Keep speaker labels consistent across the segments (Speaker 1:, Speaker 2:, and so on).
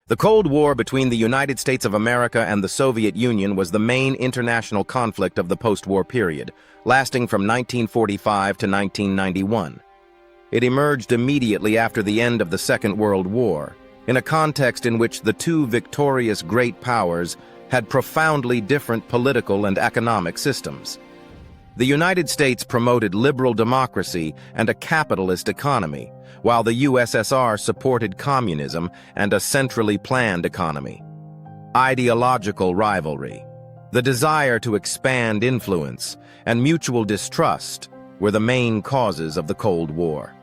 Speaker 1: The Cold War between the United States of America and the Soviet Union was the main international conflict of the post-war period, lasting from 1945 to 1991. It emerged immediately after the end of the Second World War, in a context in which the two victorious great powers had profoundly different political and economic systems. The United States promoted liberal democracy and a capitalist economy, while the USSR supported communism and a centrally planned economy. Ideological rivalry, the desire to expand influence, and mutual distrust were the main causes of the Cold War.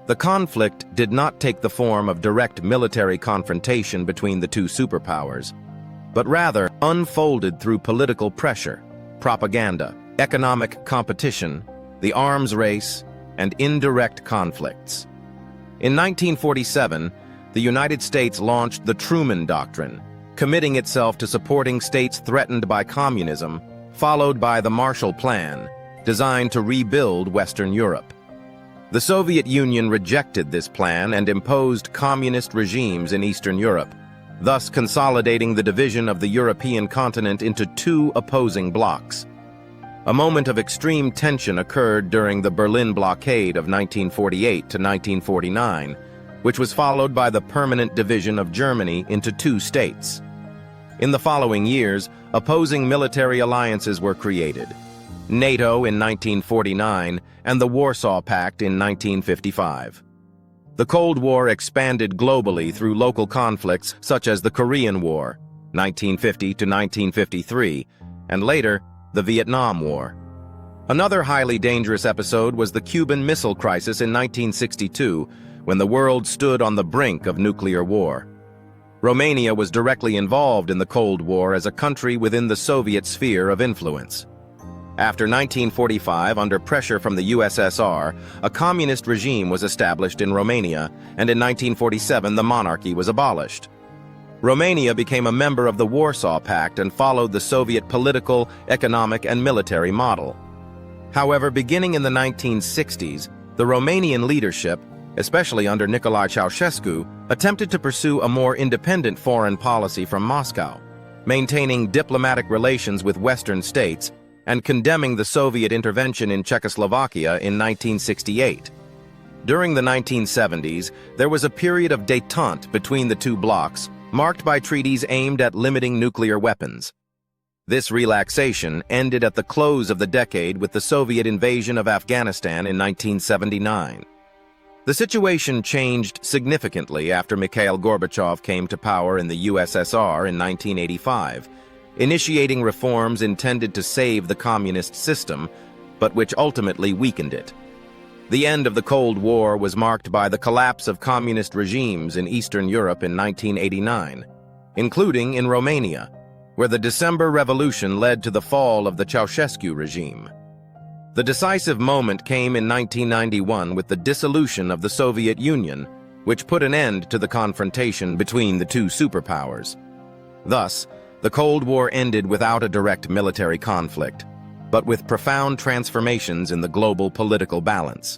Speaker 1: The conflict did not take the form of direct military confrontation between the two superpowers, but rather unfolded through political pressure, propaganda, economic competition, the arms race, and indirect conflicts. In 1947, the United States launched the Truman Doctrine, committing itself to supporting states threatened by communism, followed by the Marshall Plan, designed to rebuild Western Europe. The Soviet Union rejected this plan and imposed communist regimes in Eastern Europe, thus consolidating the division of the European continent into two opposing blocs. A moment of extreme tension occurred during the Berlin blockade of 1948 to 1949, which was followed by the permanent division of Germany into two states. In the following years, opposing military alliances were created: NATO in 1949 and the Warsaw Pact in 1955. The Cold War expanded globally through local conflicts such as the Korean War, 1950 to 1953, and later, the Vietnam War. Another highly dangerous episode was the Cuban Missile Crisis in 1962, when the world stood on the brink of nuclear war. Romania was directly involved in the Cold War as a country within the Soviet sphere of influence. After 1945, under pressure from the USSR, a communist regime was established in Romania, and in 1947 the monarchy was abolished. Romania became a member of the Warsaw Pact and followed the Soviet political, economic, and military model. However, beginning in the 1960s, the Romanian leadership, especially under Nicolae Ceausescu, attempted to pursue a more independent foreign policy from Moscow, maintaining diplomatic relations with Western states and condemning the Soviet intervention in Czechoslovakia in 1968. During the 1970s, there was a period of détente between the two blocs, marked by treaties aimed at limiting nuclear weapons. This relaxation ended at the close of the decade with the Soviet invasion of Afghanistan in 1979. The situation changed significantly after Mikhail Gorbachev came to power in the USSR in 1985, initiating reforms intended to save the communist system, but which ultimately weakened it. The end of the Cold War was marked by the collapse of communist regimes in Eastern Europe in 1989, including in Romania, where the December Revolution led to the fall of the Ceausescu regime. The decisive moment came in 1991 with the dissolution of the Soviet Union, which put an end to the confrontation between the two superpowers. Thus, the Cold War ended without a direct military conflict, but with profound transformations in the global political balance.